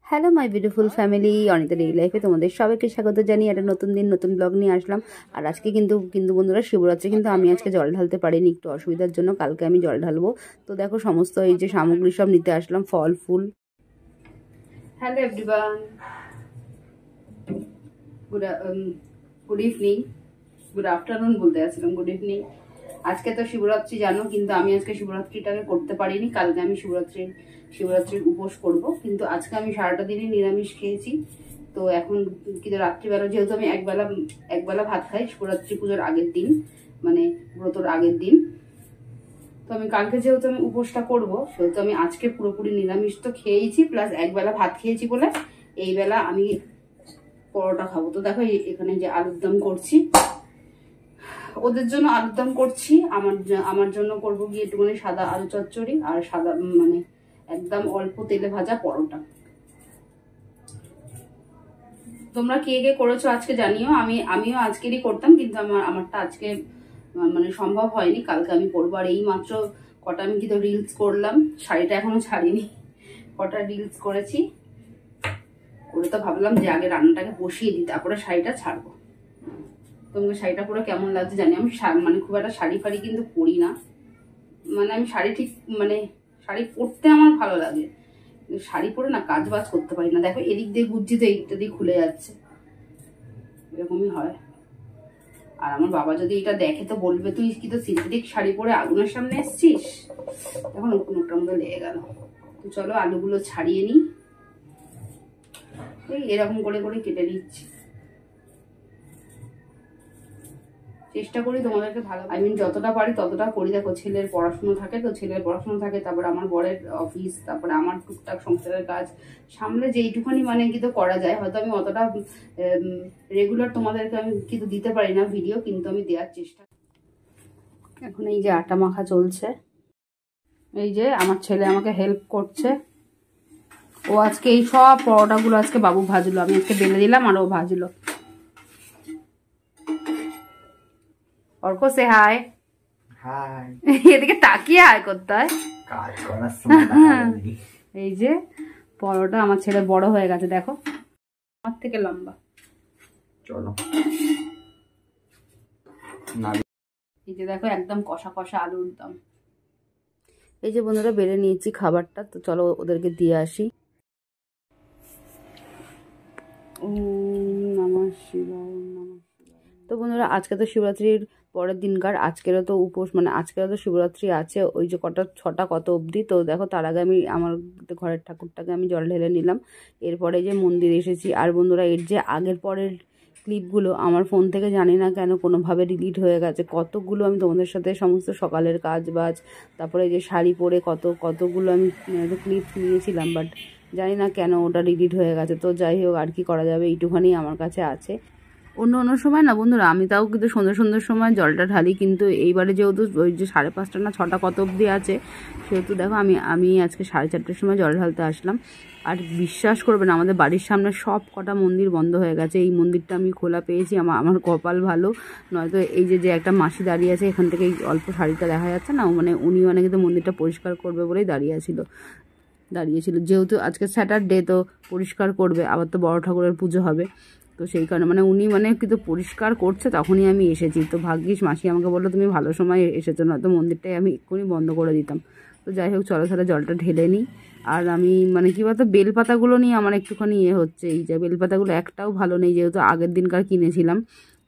Hello my beautiful family, Anita daily লাইফে তোমাদের সবাইকে স্বাগত জানিয়ে একটা নতুন দিন নতুন ব্লগ নিয়ে আসলাম। আর আজকে কিন্তু বন্ধুরা শিবরাত্রি, কিন্তু আমি আজকে জল ঢালতে পারিনি একটু অসুবিধার জন্য। কালকে আমি জল ঢালবো। তো দেখো সমস্ত এই যে সামগ্রী সব নিতে আসলাম, ফল ফুল। Hello everyone, good evening, good afternoon বলতে আসছিলাম, গুড ইভিনিং। আজকে তো শিবরাত্রি জানো, কিন্তু আমি আজকে শিবরাত্রিটাকে করতে পারিনি। কালকে আমি শিবরাত্রির উপোস করব, কিন্তু আজকে আমি সারাটা দিনই নিরামিষ খেয়েছি। তো এখন কিন্তু রাত্রিবেলা যেহেতু আমি একবেলা ভাত খাই শিবরাত্রি পুজোর আগের দিন, মানে ব্রতর আগের দিন, তো আমি কালকে যেহেতু আমি উপোসটা করব, সেহেতু আমি আজকে পুরোপুরি নিরামিষ তো খেয়েছি, প্লাস একবেলা ভাত খেয়েছি বলে এই বেলা আমি পরোটা খাবো। তো দেখো এখানে যে আলুর দম করছি, ওদের জন্য আলুর দম করছি, আমার জন্য করবো গিয়ে একটুখানি সাদা আলু চচ্চড়ি আর সাদা মানে একদম অল্প তেলে ভাজা পরোটা। তোমরা কে কে করেছো আজকে জানিও। আমিও আজকেরই করতাম, কিন্তু আমারটা আজকে মানে সম্ভব হয়নি। কালকে আমি করবো। আর এই মাত্র কটা আমি কিন্তু রিলস করলাম, শাড়িটা এখনো ছাড়িনি, কটা রিলস করেছি করে তো ভাবলাম যে আগে রান্নাটাকে বসিয়ে দিই, তারপরে শাড়িটা ছাড়বো। তোমাকে শাড়িটা পরে কেমন লাগছে জানি। আমি মানে খুব একটা শাড়ি ফাড়ি কিন্তু পরি না, মানে আমি শাড়ি ঠিক মানে শাড়ি পরতে আমার ভালো লাগে, কিন্তু শাড়ি পরে না কাজ বাজ করতে পারি না। দেখো এদিক দিয়ে ঘুরছি তো এইটা দিয়ে খুলে যাচ্ছে, এরকমই হয়। আর আমার বাবা যদি এটা দেখে তো বলবে তুই কি তো সিনথেটিক শাড়ি পরে আগুনের সামনে এসছিস। এখন নোকটার মধ্যে লেগে গেল। তো চলো আলুগুলো ছাড়িয়ে নিই, এই এরকম করে করে কেটে নিচ্ছি। চেষ্টা করি তোমাদেরকে ভালো, যতটা পারি ততটা করি। দেখো ছেলের পড়াশুনো থাকে, তারপরে আমার বরের অফিস, তারপরে আমার টুকটাক সংসারের কাজ সামলে যেইটুখানি মানে কিন্তু করা যায়। হয়তো আমি অতটা রেগুলার তোমাদেরকে আমি কিন্তু দিতে পারি না ভিডিও, কিন্তু আমি দেওয়ার চেষ্টা। এখন এই যে আটা মাখা চলছে, এই যে আমার ছেলে আমাকে হেল্প করছে। ও আজকে এই সব পরোটাগুলো আজকে বাবু ভাজলো, আমি আজকে বেলে দিলাম আর ও ভাজলো। অর্ক সে হাই। হাই। এদিকে তাকিয়ে হাই করতে হয়। কাজ করার সময় এই যে পরোটা আমার ছেলে বড় হয়ে গেছে, দেখো আমার থেকে লম্বা। চলো এই যে দেখো একদম কষা কষা আলুর দম। এই যে বন্ধুরা বেড়ে নিয়েছি খাবারটা, তো চলো ওদেরকে দিয়ে আসি। নমঃ শিবায়, নমঃ শিবায়। তো বন্ধুরা আজকে তো শিবরাত্রির পরের দিনকার, আজকেরও তো উপোস, মানে আজকেরও তো শিবরাত্রি আছে, ওই যে ছটা কত অবধি। তো দেখো তার আগে আমি আমার ঘরের ঠাকুরটাকে আমি জল ঢেলে নিলাম, এরপরে যে মন্দিরে এসেছি। আর বন্ধুরা এর যে আগের পরের ক্লিপগুলো আমার ফোন থেকে জানি না কেন কোনোভাবে ডিলিট হয়ে গেছে। কতগুলো আমি তোমাদের সাথে সমস্ত সকালের কাজ বাজ, তারপরে যে শাড়ি পরে কতগুলো আমি ক্লিপ নিয়েছিলাম, বাট জানি না কেন ওটা ডিলিট হয়ে গেছে। তো যাই হোক, আর কি করা যাবে, এইটুখানি আমার কাছে আছে। অন্য সময় না বন্ধুরা আমি তাও কিন্তু সন্ধ্যের সময় জলটা ঢালি, কিন্তু এইবারে যেহেতু ওই যে 5:30 না 6টা কত অবধি আছে, সেহেতু দেখো আমি আজকে 4:30টার সময় জল ঢালতে আসলাম। আর বিশ্বাস করবে না, আমাদের বাড়ির সামনে সব কটা মন্দির বন্ধ হয়ে গেছে, এই মন্দিরটা আমি খোলা পেয়েছি। আমার কপাল ভালো, নয়তো এই যে একটা মাসি দাঁড়িয়ে আছে এখান থেকে, এই অল্প শাড়িটা দেখা যাচ্ছে না, মানে উনি মানে কিন্তু মন্দিরটা পরিষ্কার করবে বলেই দাঁড়িয়েছিল। যেহেতু আজকে স্যাটারডে, তো পরিষ্কার করবে, আবার তো বড় ঠাকুরের পুজো হবে, তো সেই কারণে মানে উনি মানে কিন্তু পরিষ্কার করছে, তখনই আমি এসেছি। তো ভাগ্যিস মাসি আমাকে বললো তুমি ভালো সময় এসেছো, না তো মন্দিরটাই আমি এক্ষুনি বন্ধ করে দিতাম। তো যাই হোক চলো তাহলে জলটা ঢেলে নিই। আর আমি মানে কী বলতো বেলপাতাগুলো নিয়ে আমার একটুখানি হচ্ছে, এই যে বেলপাতাগুলো একটাও ভালো নেই, যেহেতু আগের দিনকার কিনেছিলাম।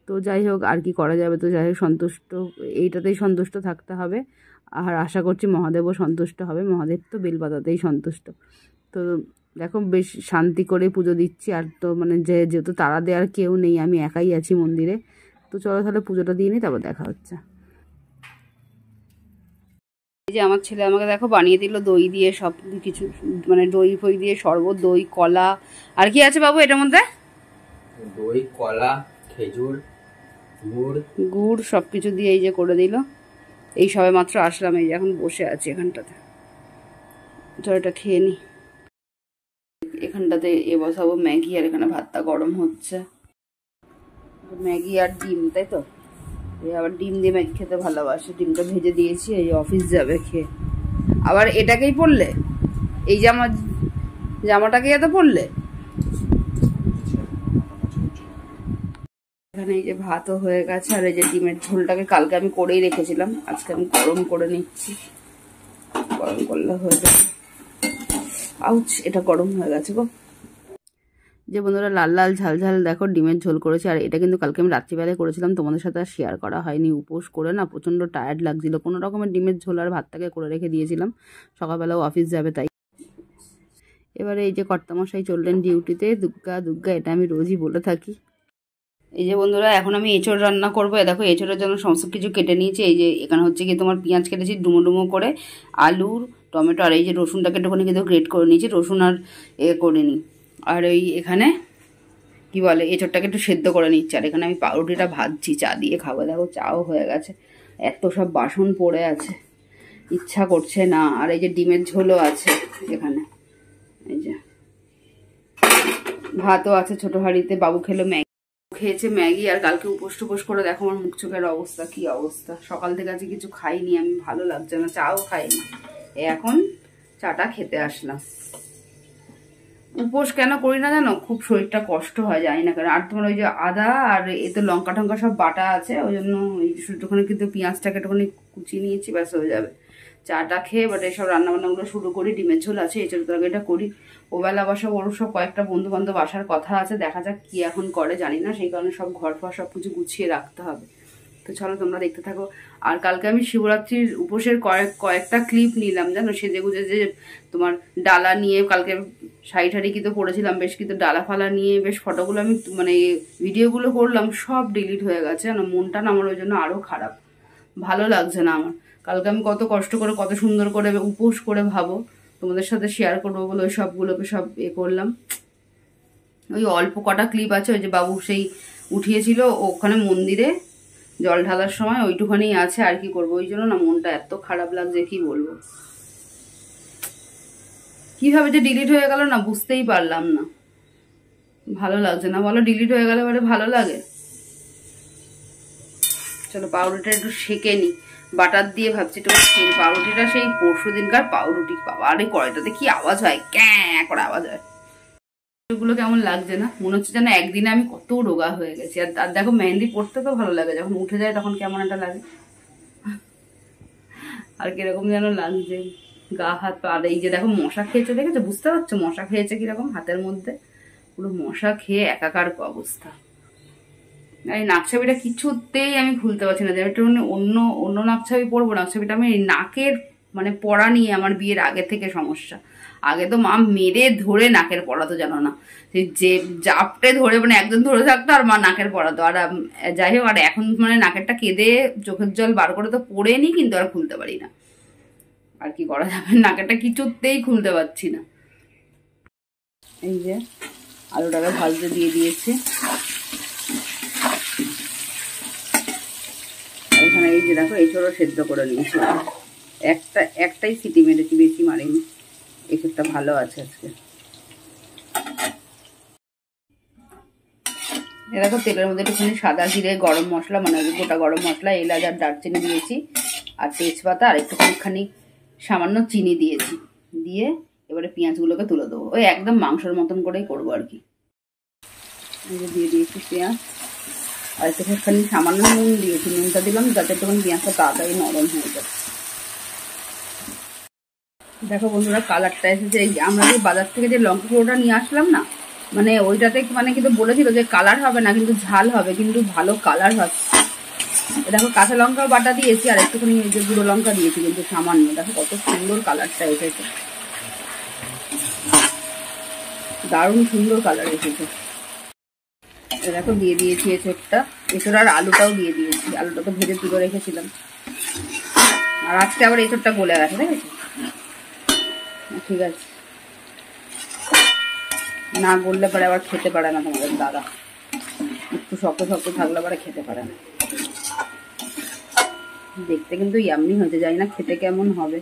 তো যাই হোক আর কি করা যাবে, তো যাই হোক এইটাতেই সন্তুষ্ট থাকতে হবে। আর আশা করছি মহাদেবও সন্তুষ্ট হবে, মহাদেব তো বেলপাতাতেই সন্তুষ্ট। তো দেখো বেশ শান্তি করে পুজো দিচ্ছি। আর তো মানে যেহেতু তারা দেওয়ার কেউ নেই, আমি একাই আছি মন্দিরে। তো চলো তাহলে পুজোটা দিয়ে নিই, তারপর দেখা হচ্ছে। এই যে আমার ছেলে আমাকে দেখো বানিয়ে দিল দই দিয়ে সব কিছু, মানে দই ফই দিয়ে শরবত, দই কলা। আর কি আছে বাবু এটার মধ্যে? দই কলা খেজুর গুড় সব কিছু দিয়ে এই যে করে দিল। এই সবে মাত্র আসলাম, এই যে এখন বসে আছি এখানটাতে। চলো এটা খেয়ে নিই। এখানটাতে বসাবো ম্যাগি, আর এখানে ভাতটা গরম হচ্ছে। ম্যাগি আর ডিম, তাই তো? আবার ডিম দিয়ে ম্যাগি খেতে ভালোবাসে, ডিমটা ভেজে দিয়েছি, এই অফিস যাবে খেয়ে। আবার এটাকেই পড়লে, এই যে আমার জামাটাকে এত পড়লে। এখানে এই যে ভাতও হয়ে গেছে, আর এই যে ডিমের ঝোলটাকে কালকে আমি করেই রেখেছিলাম, আজকে আমি গরম করে নিচ্ছি। গরম করলে হয়ে যাবে। আউচ, এটা গরম হয়ে গেছে গো। যে বন্ধুরা লাল লাল ঝাল ঝাল দেখো ডিমের ঝোল করেছে, আর এটা কিন্তু কালকে আমি রাত্রিবেলায় করেছিলাম, তোমাদের সাথে আর শেয়ার করা হয়নি। উপোস করে না প্রচণ্ড টায়ার্ড লাগছিল, কোনো রকমের ডিমের ঝোল আর ভাতটাকে করে রেখে দিয়েছিলাম, সকালবেলাও অফিস যাবে তাই। এবারে এই যে কর্তামশাই চললেন ডিউটিতে, দুগ্গা দুগ্গা এটা আমি রোজই বলে থাকি। এই যে বন্ধুরা এখন আমি এঁচড় রান্না করবো। দেখো এঁচড়ের জন্য সমস্ত কিছু কেটে নিয়েছি। এই যে এখানে হচ্ছে কি তোমার পেঁয়াজ কেটেছি ডুমো ডুমো করে, আলুর টমেটো, আর এই যে রসুনটাকে একটুখানি কিন্তু গ্রেট করে নিয়েছি, রসুন আর করে নিই। আর এই এখানে কি বলে এঁচড়টাকে একটু সেদ্ধ করে নিচ্ছি, আর এখানে আমি পাউরুটিটা ভাজছি, চা দিয়ে খাবো। দেখো চাও হয়ে গেছে, এত সব বাসন পড়ে আছে, ইচ্ছা করছে না। আর এই যে ডিমের ঝোলও আছে এখানে, এই যে ভাতও আছে ছোট হাঁড়িতে। বাবু খেলো ম্যাগি, খেয়েছে ম্যাগি। আর কালকে উপোস টুপোস করে দেখো আমার মুখ চোখের অবস্থা কি অবস্থা। সকাল থেকে আজকে কিছু খাইনি আমি, ভালো লাগছে না, চাও খাইনি। এখন চাটা খেতে আসলাম। উপোস কেন করি না জানো, খুব শরীরটা কষ্ট হয়, জানি না কেন। আর তোমার ওই যে আদা আর এতে লঙ্কা টঙ্কা সব বাটা আছে, ওই জন্য একটুখানি কিন্তু পেঁয়াজটাকে একটুখানি কুচিয়ে নিয়েছি, ব্যাস হয়ে যাবে। চাটা খেয়ে বাট এইসব রান্নাবান্নাগুলো শুরু করি। ডিমের ঝোল আছে, এঁচড় তরকারিটা করি। ওবেলা আবার সব ওর সব কয়েকটা বন্ধু বান্ধব আসার কথা আছে, দেখা যাক কি এখন করে জানি না, সেই কারণে সব ঘর ফর সব কিছু গুছিয়ে রাখতে হবে। তো চলো তোমরা দেখতে থাকো। আর কালকে আমি শিবরাত্রির উপোসের কয়েকটা ক্লিপ নিলাম জানো, সেজে গুজে যে তোমার ডালা নিয়ে কালকে শাড়ি ঠাড়ি কিন্তু পরেছিলাম বেশ, কিন্তু ডালা ফালা নিয়ে বেশ ফটোগুলো আমি মানে ভিডিওগুলো করলাম, সব ডিলিট হয়ে গেছে জানো। মনটা না আমার ওই জন্য আরও খারাপ, ভালো লাগছে না আমার। কালকে আমি কত কষ্ট করে কত সুন্দর করে উপোস করে ভাবো তোমাদের সাথে শেয়ার করবো বলে ওই সবগুলোকে সব করলাম। ওই অল্প কটা ক্লিপ আছে, ওই যে বাবু সেই উঠিয়েছিল ওখানে মন্দিরে জল ঢালার সময়, ওইটুখানি আছে। আর কি করবো, ওই জন্য না মনটা এত খারাপ লাগছে কি বলবো। কিভাবে যে ডিলিট হয়ে গেল না বুঝতেই পারলাম না, ভালো লাগছে না বলো। ডিলিট হয়ে গেলে এবারে ভালো লাগে। চলো পাউরুটিটা একটু সেঁকে নি বাটার দিয়ে, ভাবছি একটু পাউরুটিটা সেই পরশু দিনকার পাউরুটি। বাবা আরে কড়াইটাতে কি আওয়াজ হয়, ক্যাঁ করে আওয়াজ হয়। গুলো কেমন লাগছে না, মনে হচ্ছে যেন একদিনে আমি কত রোগা হয়ে গেছি। আর দেখো মেহেন্দি পড়তে তো ভালো লাগে, যখন উঠে যায় তখন কেমন একটা লাগে, আর কিরকম যেন লাগছে গা হাত পা। আর এই যে দেখো মশা খেয়েছে, দেখেছো, বুঝতে পারছো মশা খেয়েছে কিরকম, হাতের মধ্যে পুরো মশা খেয়ে একাকার অবস্থা। এই নাকছাবিটা কিছুতেই আমি খুলতে পারছি না, যে একটু অন্য অন্য নাকছাবি পরবো, নাকছাবিটা আমি নাকের মানে পড়া নিয়ে আমার বিয়ের আগে থেকে সমস্যা। আগে তো মা মেরে ধরে নাকের পড়াতো জানো না, যে জাপটে ধরে মানে একজন ধরে থাকতো আর মা নাকের পড়াতো। আর যাই হোক, আর এখন মানে নাকেরটা কেঁদে চোখের জল বার করে তো পড়ে নি, কিন্তু আর খুলতে পারি না। আর কি করা যাবে, নাকেরটা কিছুতেই খুলতে পারছি না। এই যে আলুটাকে ভাজতে দিয়ে দিয়েছি, এখানে এই যে দেখো এঁচড়ও সেদ্ধ করে নিয়েছি, একটাই সিটি মেরেছি, বেশি মারিনি। এঁচড়টা ভালো আছে আজকে। দেখো তেলের মধ্যে একটুখানি সাদা জিরে, গরম মশলা মানে গোটা গরম মশলা, এলাচ আর দারচিনি দিয়েছি, আর তেজপাতা, আর একটুখানি সামান্য চিনি দিয়েছি। দিয়ে এবারে পেঁয়াজগুলোকে তুলে দেবো, ওই একদম মাংসের মতন করেই করবো আর কি। দিয়ে দিয়েছি পেঁয়াজ, আর একটুখানি সামান্য নুন দিয়েছি, নুনটা দিলাম যাতে একটুখানি পেঁয়াজটা তাড়াতাড়ি নরম হয়ে যায়। দেখো বন্ধুরা কালারটা এসেছে। এই আমরা যে বাজার থেকে যে লঙ্কা গুঁড়োটা নিয়ে আসলাম না, মানে ওইটাতে মানে কিন্তু বলেছিল যে কালার হবে না, কিন্তু ঝাল হবে, কিন্তু ভালো কালার হচ্ছে। দেখো কাঁচা লঙ্কা বাটা দিয়েছি, আর একটুখানি যে গুঁড়ো লঙ্কা দিয়েছি কিন্তু সামান্য। দেখো কত সুন্দর কালারটা এসেছে, দারুণ সুন্দর কালার এসেছে। দেখো দিয়ে দিয়েছি এঁচড় আর আলুটাও দিয়ে দিয়েছি, আলুটা তো ভেজে তুলে রেখেছিলাম। আর আজকে আবার এঁচড়টা গলে গেছে, দেখেছি। ঠিক আছে, না গললে পরে আবার খেতে পারে না তোমাদের দাদা, একটু শক্ত শক্ত থাকলে পরে খেতে পারে না। দেখতে কিন্তু ইয়াম্মি হয়েছে, জানি না খেতে কেমন হবে।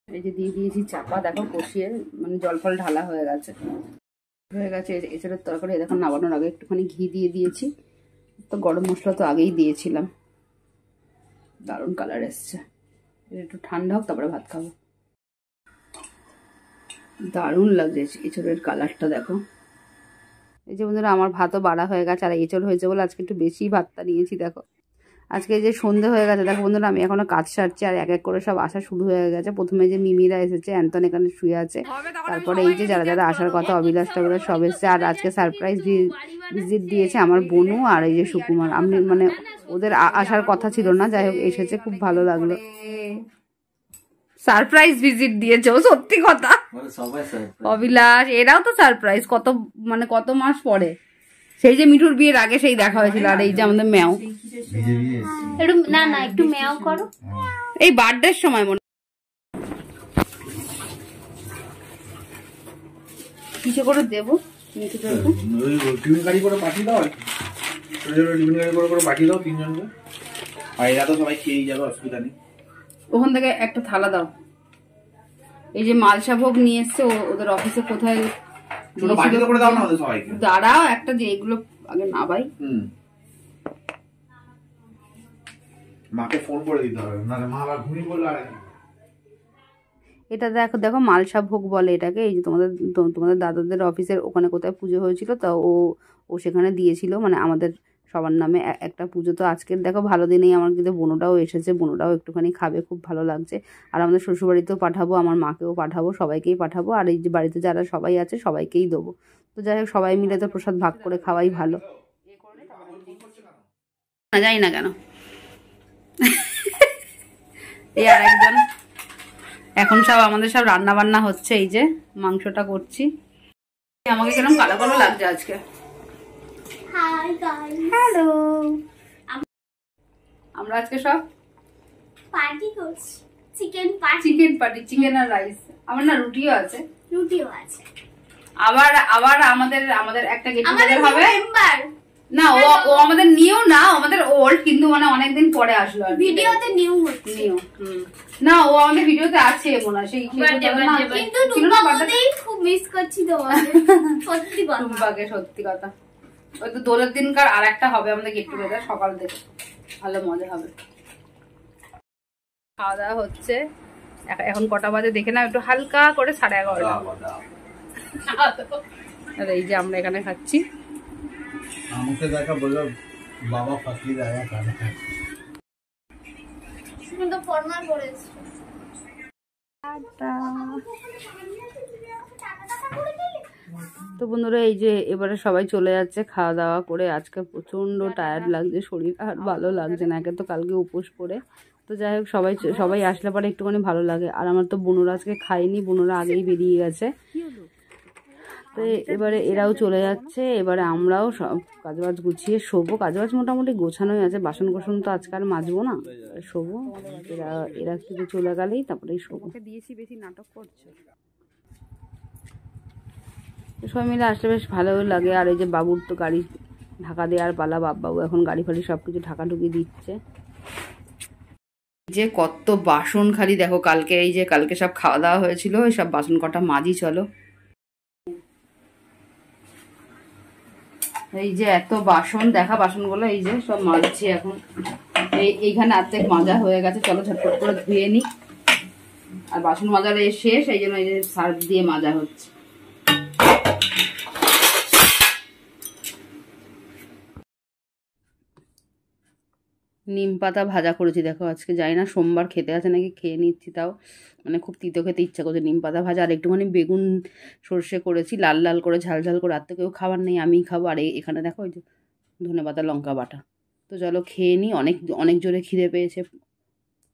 এই যে দিয়ে দিয়েছি চাপা, দেখো কষিয়ে মানে জল ফল ঢালা হয়ে গেছে। এছাড়া তরকারি দেখো নামানোর আগে একটুখানি ঘি দিয়ে দিয়েছি, তো গরম মশলা তো আগেই দিয়েছিলাম। দারুণ কালার এসছে, একটু ঠান্ডা হোক তারপরে ভাত খাবো। দারুণ লাগছে এঁচড়ের কালারটা দেখো। এই যে বন্ধুরা আমার ভাতও বাড়া হয়ে গেছে, আর এঁচড় হয়েছে বলে আজকে একটু বেশি ভাতটা নিয়েছি। দেখো আজকে যে সন্ধে হয়ে গেছে, দেখো বন্ধুরা আমি এখনো কাজ সারছি, আর এক এক করে সব আসা শুরু হয়ে গেছে। প্রথমে যে মিমিরা এসেছে, অ্যান্তন এখানে শুয়ে আছে, তারপরে এই যে যারা যারা আসার কথা অবিলাস টবিলাস সব এসেছে। আর আজকে সারপ্রাইজ ভিজিট দিয়েছে আমার বোনু আর এই যে সুকুমার। আমি মানে ওদের আসার কথা ছিল না, যাই হোক এসেছে, খুব ভালো লাগলো। সারপ্রাইজ ভিজিট দিয়েছে ও, সত্যি কথা। অবিলাস এরাও তো সারপ্রাইজ, কত মাস পরে। সেই যে মিঠুর বিয়ের আগে সেই দেখা হয়েছিল। আর এই যে আমাদের ম্যাও, একটু ম্যাও করো, এই বার্থডের সময় মনে কিসে করে দেবো, টিফিন গাড়ি করে পাঠিয়ে দাও, টিফিন গাড়ি করে পাঠিয়ে দাও তিনজনকে। আর এরা তো সবাই খেয়েই যাবে, অসুবিধা নেই। ওখান থেকে একটা থালা দাও। এই যে মালসা ভোগ নিয়ে এসছে ওদের অফিসে, কোথায় দাঁড়াও একটা, যে এগুলো আগে না ভাই, মাকে ফোন করে দিতে হবে, নাহলে মা আবার ঘুমিয়ে পড়লে আর। এটা দেখো দেখো মালসা ভোগ বলে এটাকে। এই যে তোমাদের দাদাদের অফিসের ওখানে কোথায় পুজো হয়েছিল, তা ও সেখানে দিয়েছিল, মানে আমাদের সবার নামে একটা পুজো। তো আজকের দেখো ভালো দিনেই আমার কিন্তু বোনটাও এসেছে, বোনটাও একটুখানি খাবে, খুব ভালো লাগছে। আর আমাদের শ্বশুরবাড়িতেও পাঠাবো, আমার মাকেও পাঠাবো, সবাইকেই পাঠাবো। আর এই যে বাড়িতে যারা সবাই আছে সবাইকেই দেবো। তো যাই হোক সবাই মিলে তো প্রসাদ ভাগ করে খাওয়াই ভালো। না যাই না কেন এই আর একজন, এখন সব আমাদের সব রান্না বান্না হচ্ছে। এই যে মাংসটা করছি। আমাকে কেরম কালো কালো লাগছে আজকে। হ্যালো, আমরা আজকে সব পার্টি করছি, চিকেন পার্টি, চিকেন আর রাইস। আমার না রুটিও আছে। আবার আমাদের একটা গেট টুগেদার হবে। না ও আমাদের নিউ না, আমাদের ওল্ড, কিন্তু মানে অনেকদিন পরে আসলো আর ভিডিওতে নিউ হচ্ছে। না ও আমাদের ভিডিওতে আছে মনে হয়, সেই কিন্তু টুম্পাকেই খুব মিস করছি তোমাদের। সত্যি কথা, টুম্পাকে সত্যি কথা। ওই তো দোলের দিনকার আর একটা হবে আমাদের গেট টুগেদার, সকাল থেকে ভালো মজা হবে। খাওয়া দাওয়া হচ্ছে। এখন কটা বাজে দেখে না, একটু হালকা করে 11:30। আর এই যে আমরা এখানে খাচ্ছি। আমাকে দেখা বললো বাবা ফাঁকি দেয় কিন্তু ফর্মাল করেছে। তো বন্ধুরা এই যে এবারে সবাই চলে যাচ্ছে খাওয়া দাওয়া করে। আজকে প্রচন্ড টায়ার্ড লাগছে, শরীর আর ভালো লাগছে না, একে তো কালকে উপোস করে। তো যাই হোক সবাই আসলে পরে একটুখানি ভালো লাগে। আর আমার তো বোনরা আজকে খাইনি, বোনরা আগেই বেরিয়ে গেছে। তো এবারে এরাও চলে যাচ্ছে, এবারে আমরাও সব কাজবাজ গুছিয়ে শোবো। কাজবাজ মোটামুটি গোছানোই আছে, বাসন কোসন তো আজকাল মাজবো না, শোবো। এরা থেকে চলে গেলেই তারপরেই শোবো। দিয়েছি বেশি নাটক করছে, সবাই মিলে আসলে বেশ ভালোই লাগে। আর এই যে বাবুর তো গাড়ি ঢাকা দেওয়ার পালা, বাবু এখন গাড়ি ফাড়ি সব কিছু ঢাকা ঢুকিয়ে দিচ্ছে। যে কত বাসন খালি দেখো, কালকে সব খাওয়া দাওয়া হয়েছিল, ওই সব বাসন কটা মাজি চলো। এই যে এত বাসন, দেখা বাসনগুলো এই যে সব মাজছি এখন। এইখানে অর্ধেক মাজা হয়ে গেছে, চলো ঝটপট করে ধুয়ে নি। আর বাসন মাজার শেষ, এই জন্য এই যে সার্ফ দিয়ে মাজা হচ্ছে। নিম পাতা ভাজা করেছি দেখো আজকে, জানি না সোমবার খেতে আছে নাকি, খেয়ে নিচ্ছি। তাও মানে খুব তিতো খেতে ইচ্ছা করছে। নিম পাতা ভাজা আর একটুখানি বেগুন সর্ষে করেছি, লাল লাল করে ঝাল ঝাল করে। আর তো কেউ খাবার নেই, আমিই খাবো। আর এখানে দেখো ওই যে ধনেপাতা লঙ্কা বাটা। তো চলো খেয়ে নিই, অনেক জোরে খিদে পেয়েছে,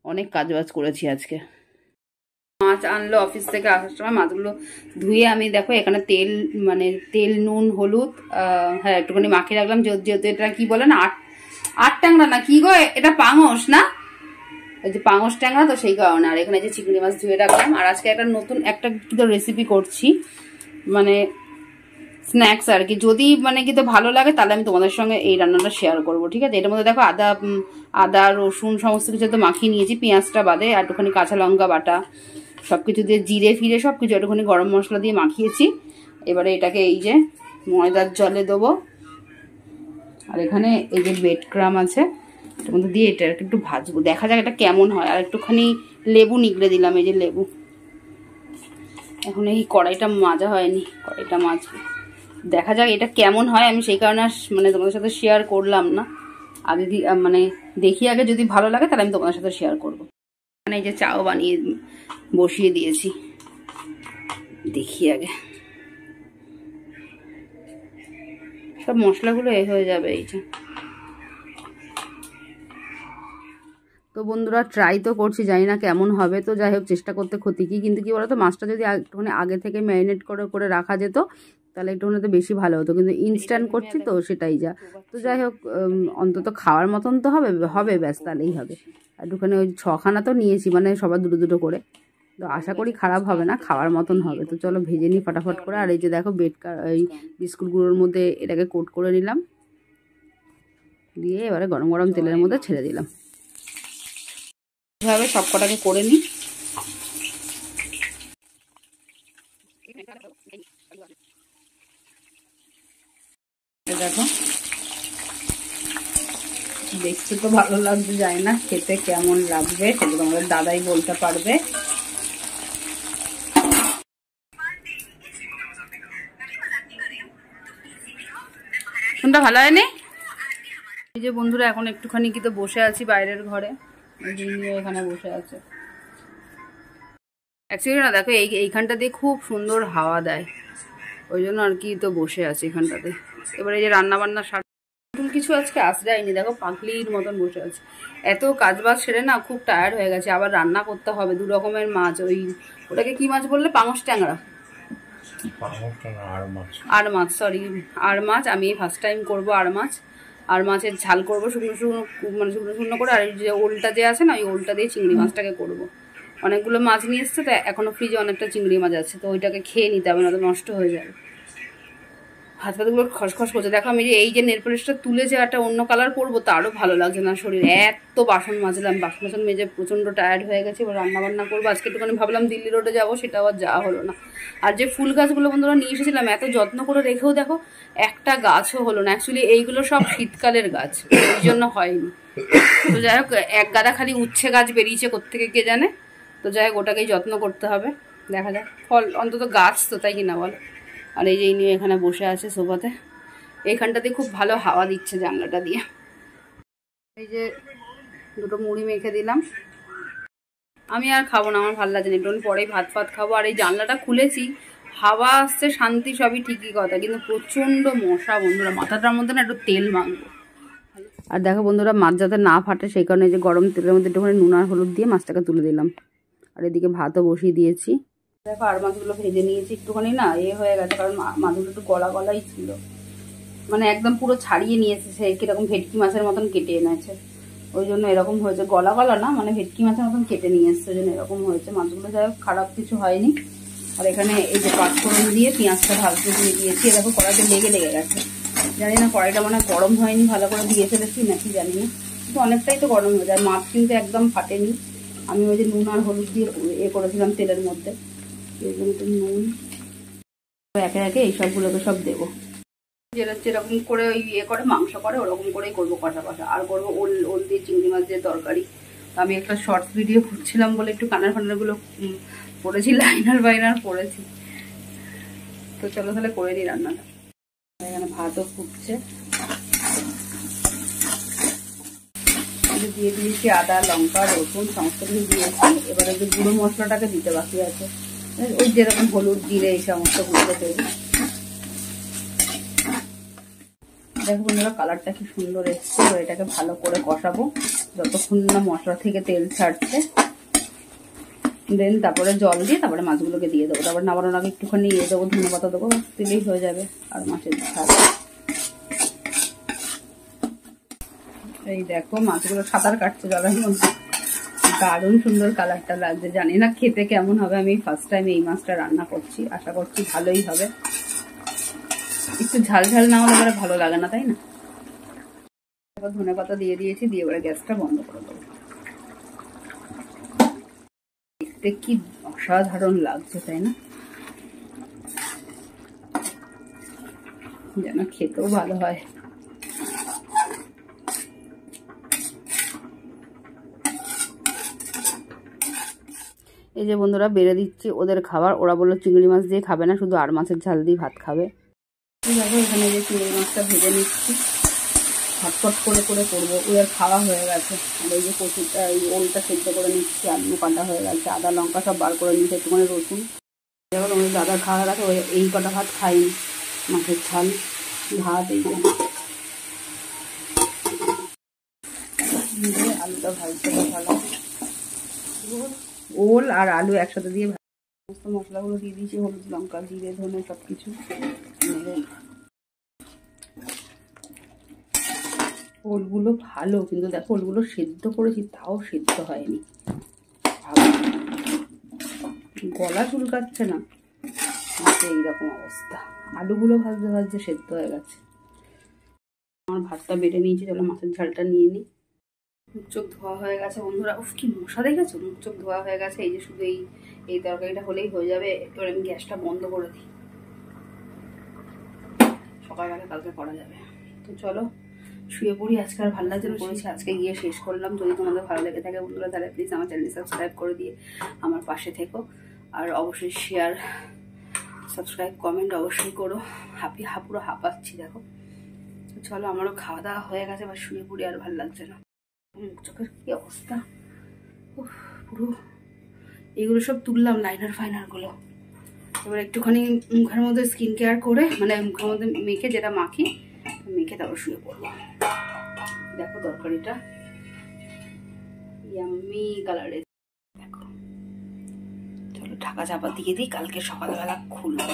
অনেক কাজবাজ করেছি আজকে। মাছ আনলো অফিস থেকে আসার সময়, মাছগুলো ধুয়ে আমি দেখো এখানে তেল নুন হলুদ হ্যাঁ একটুখানি মাখিয়ে রাখলাম। যেহেতু এটা কি বলে না, আট ট্যাংরা না কি গো, এটা পাঙস না, ওই যে পাঙস ট্যাংরা, তো সেই কারণে। আর এখানে যে চিংড়ি মাছ ধুয়ে রাখলাম। আর আজকে একটা নতুন রেসিপি করছি, মানে স্ন্যাক্স আর কি। যদি মানে কিন্তু ভালো লাগে তাহলে আমি তোমাদের সঙ্গে এই রান্নাটা শেয়ার করবো, ঠিক আছে। এটার মধ্যে দেখো আদা রসুন সমস্ত কিছু তো মাখিয়ে নিয়েছি, পেঁয়াজটা বাদে, আর একটুখানি কাঁচা লঙ্কা বাটা, সবকিছু দিয়ে জিরে ফিরে সবকিছু, একটুখানি গরম মশলা দিয়ে মাখিয়েছি। এবারে এটাকে এই যে ময়দার জলে দেবো। আর এখানে এই যে ব্রেড ক্রাম আছে, এটার মধ্যে দিয়ে এটা একটু ভাজবো, দেখা যাক এটা কেমন হয়। আর একটুখানি লেবু নিগড়ে দিলাম, এই যে লেবু। এখন এই কড়াইটা মাজা হয়নি, কড়াইটা মাজবো, দেখা যাক এটা কেমন হয়। আমি সেই কারণে মানে তোমাদের সাথে শেয়ার করলাম না আগে, মানে দেখি আগে, যদি ভালো লাগে তাহলে আমি তোমাদের সাথে শেয়ার করবো। মানে এই যে চাও বানিয়ে বসিয়ে দিয়েছি, দেখি আগে সব মশলাগুলো হয়ে যাবে এই যে। তো বন্ধুরা ট্রাই তো করছি, জানি না কেমন হবে, তো যাই হোক চেষ্টা করতে ক্ষতি কি। কিন্তু কি বলতো, মাছটা যদি একটুখানি আগে থেকে ম্যারিনেট করে রাখা যেত তাহলে একটুখানি তো বেশি ভালো হতো, কিন্তু ইনস্ট্যান্ট করছি তো সেটাই যা। তো যাই হোক অন্তত খাওয়ার মতন তো হবে ব্যাস, তাহলেই হবে। একটুখানি ওই 6খানা তো নিয়েছি, মানে সবার দুটো দুটো করে, তো আশা করি খারাপ হবে না, খাওয়ার মতন হবে। তো চলো ভেজে নিই ফটাফট করে। আর এই যে দেখো এই বিস্কুটগুলোর মধ্যে এটাকে কোট করে নিলাম, দিয়ে এবারে গরম গরম তেলের মধ্যে ছেড়ে দিলাম। এভাবে সব কটাকে করে নিই। দেখো দেখতে তো ভালো লাগছে, জানি না খেতে কেমন লাগবে, সেটা তোমাদের দাদাই বলতে পারবে। কোনটা ভালো হয়নি? এই যে বন্ধুরা এখন একটুখানি কি তো বসে আছি বাইরের ঘরে, এখানে বসে আছে। অ্যাকচুয়ালি না দেখো এইখানটা দিয়ে খুব সুন্দর হাওয়া দেয়, ওই জন্য আর কি তো বসে আছি এখানটাতে। এবারে এই যে রান্নাবান্না কিছু আজকে আসরাইনি, দেখো পাগলির মতন বসে আছে। এত কাজবাজ সেরে না খুব টায়ার্ড হয়ে গেছে। আবার রান্না করতে হবে 2 রকমের মাছ, ওটাকে কি মাছ বললে? পাঙস ট্যাংরা, আর মাছ, সরি আর মাছ। আমি ফার্স্ট টাইম করবো আর মাছ। আর মাছের ঝাল করবো শুকনো শুকনো করে। আর যে ওলটা যে আছে না, ওই ওলটা দিয়ে চিংড়ি মাছটাকে করবো। অনেকগুলো মাছ নিয়ে এসছে, তো এখনো ফ্রিজে অনেকটা চিংড়ি মাছ আছে, তো ওইটাকে খেয়ে নিতে হবে, না তো নষ্ট হয়ে যাবে। হাত পাতগুলো খসখস করছে। দেখো আমি এই যে নেল পলিশটা তুলে যে একটা অন্য কালার করবো, তারও ভালো লাগছে না শরীর। এত বাসন মাজলাম, বাসন মেজে প্রচণ্ড টায়ার্ড হয়ে গেছে। এবার রান্নাবান্না করবো। আজকে একটুখানি ভাবলাম দিল্লি রোডে যাবো, সেটা আবার যাওয়া হলো না। আর যে ফুল গাছগুলো বন্ধুরা নিয়ে এসেছিলাম, এত যত্ন করে রেখেও দেখো একটা গাছও হলো না। অ্যাকচুয়ালি এইগুলো সব শীতকালের গাছ, ওই জন্য হয়নি। তো যাই হোক এক গাদা খালি উচ্ছে গাছ বেরিয়েছে কোত্থেকে কে জানে। তো যাই হোক ওটাকেই যত্ন করতে হবে, দেখা যাক। ফল অন্তত গাছ তো, তাই কিনা বল। আর এই যে নিয়ে এখানে বসে আছে সোফাতে, এইখানটাতে খুব ভালো হাওয়া দিচ্ছে জানলাটা দিয়ে। এই যে 2টো মুড়ি মেখে দিলাম। আমি আর খাবো না, আমার ভালো লাগছে না, একটু পরেই ভাত খাবো। আর এই জানলাটা খুলেছি, হাওয়া আসছে, শান্তি, সবই ঠিকই কথা, কিন্তু প্রচণ্ড মশা বন্ধুরা। মাথাটার মধ্যে না একটু তেল মাখবো। আর দেখো বন্ধুরা মাছ যাতে না ফাটে সেই কারণে যে গরম তেলের মধ্যে একটুখানি নুন আর হলুদ দিয়ে মাছটাকে তুলে দিলাম। আর এদিকে ভাতও বসিয়ে দিয়েছি। দেখো আর মাছগুলো ভেজে নিয়েছি, একটুখানি না হয়ে গেছে, কারণ মাছগুলো একটু গলাই ছিল, মানে একদম পুরো ছাড়িয়ে নিয়েছে, সে কিরকম ভেটকি মাছের মতন কেটে এনেছে, ওই জন্য এরকম হয়েছে। গলা না, মানে ভেটকি মাছের মতন কেটে নিয়ে এসছে, ওই জন্য এরকম হয়েছে। মাছগুলো যাই হোক খারাপ কিছু হয়নি। আর এখানে এই যে পাঁচফোড়ন দিয়ে পেঁয়াজটা ভাজতে দিয়ে দিয়েছি। দেখো কড়াইতে লেগে গেছে, জানি না কড়াইটা মানে গরম হয়নি, ভালো করে দিয়ে ফেলেছি নাকি জানি না, কিন্তু অনেকটাই তো গরম হয়ে যায়। মাছ কিন্তু একদম ফাটেনি। আমি ওই যে নুন আর হলুদ দিয়ে করেছিলাম তেলের মধ্যে, নুন একে একে এই সবগুলোকে সব দেবো। যেরকম করে ওই করে মাংস করে ওরকম করেই করবো, কষা কষা। আর করবো ওল দিয়ে চিংড়ি মাছ দিয়ে তরকারি। আমি একটা শর্টস ভিডিও করছিলাম বলে একটু কানার ফানারগুলো পরেছি, লাইনার পরেছি। তো চলো তাহলে করে দিই রান্নাটা। এখানে ভাতও ফুটছে, দিয়ে দিয়েছি আদা লঙ্কা রসুন সমস্ত কিছু দিয়েছি। এবারে যে গুঁড়ো মশলাটাকে দিতে বাকি আছে, ওই যেরকম হলুদ জিরে এই সমস্ত গুঁড়ো তৈরি। দেখো বন্ধুরা কালারটা কি সুন্দর এসছে। এবার এটাকে ভালো করে কষাবো যতক্ষণ না মশলা থেকে তেল ছাড়ছে। দেন তারপরে জল দিয়ে তারপরে মাছগুলোকে দিয়ে দেবো। তারপরে নামানোর আগে একটুখানি দেবো, ধনে পাতা দেবো, দিলেই হয়ে যাবে। আর মাছের ঝাল। এই দেখো মাছগুলো সাঁতার কাটছে জলের মধ্যে, দারুণ সুন্দর কালারটা লাগছে। জানি না খেতে কেমন হবে, আমি ফার্স্ট টাইম এই মাছটা রান্না করছি, আশা করছি ভালোই হবে। একটু ঝাল না হলে এবারে ভালো লাগে না, তাই না? এবার ধনে পাতা দিয়ে দিয়েছি, দিয়ে এবারে গ্যাসটা বন্ধ করে দেবো। দেখতে কি অসাধারণ লাগছে, তাই না? যেন খেতেও ভালো হয়। এই যে বন্ধুরা বেড়ে দিচ্ছি ওদের খাবার। ওরা বললো চিংড়ি মাছ দিয়ে খাবে না, শুধু আর মাছের ঝাল দিয়ে ভাত খাবে। দেখো এখানে যে চিংড়ি মাছটা ভেজে নিচ্ছি, ছটফট করে করে করবো। ওদের খাওয়া হয়ে গেছে। আর এই যে কচুটা, এই ওলটা সেদ্ধ করে নিচ্ছি, আলু কাটা হয়ে গেছে, আদা লঙ্কা সব বার করে নিচ্ছি, একটুখানি রসুন। দেখো তোমাদের দাদা খাওয়া গেছে, ওই এই কটা ভাত খাইনি, মাছের ঝাল ভাত। এই যে আলুটা ভাজতে ভালো, ওল আর আলু একসাথে দিয়ে সমস্ত মশলাগুলো দিয়ে দিয়েছি, হলুদ লঙ্কা জিরে ধনে সব কিছু। ওলগুলো ভালো, কিন্তু দেখো ওলগুলো সেদ্ধ করেছি তাও সেদ্ধ হয়নি, গলা চুলকাচ্ছে না, এইরকম অবস্থা। আলুগুলো ভাজতে ভাজতে সেদ্ধ হয়ে গেছে। আমার ভাতটা বেড়ে নিয়েছি, চলো মাছের ঝালটা নিয়ে নিই। মুখ চোখ ধোয়া হয়ে গেছে বন্ধুরা। উফ কি মশা দেখেছো, মুখ চোখ ধোয়া হয়ে গেছে। এই যে শুধু এই তরকারিটা হলেই হয়ে যাবে। এবার আমি গ্যাসটা বন্ধ করে দিই, সকালবেলা কালকে করা যাবে। তো চলো শুয়ে পড়ি, আজকে আর ভালো লাগছে না, করেছি আজকে গিয়ে শেষ করলাম। যদি তোমাদের ভালো লেগে থাকে বন্ধুরা তাহলে প্লিজ আমার চ্যানেলটি সাবস্ক্রাইব করে দিয়ে আমার পাশে থেকো। আর অবশ্যই শেয়ার সাবস্ক্রাইব কমেন্ট অবশ্যই করো। পুরো হাঁপাচ্ছি দেখো। তো চলো আমারও খাওয়া দাওয়া হয়ে গেছে, এবার শুয়ে পড়ি, আর ভালো লাগছে না। চোখের কি অবস্থা, পুরো এগুলো সব তুললাম, লাইনার ফাইনার গুলো। এবার একটুখানি মুখের মধ্যে স্কিন কেয়ার করে, মানে মুখের মধ্যে মেখে, যেটা মাখি মেখে তারপর শুয়ে পড়বো। দেখো তরকারিটা ইয়াম্মি কালারের, দেখো। চলো ঢাকা চাপা দিয়ে দিই, কালকে সকালবেলা খুলবো।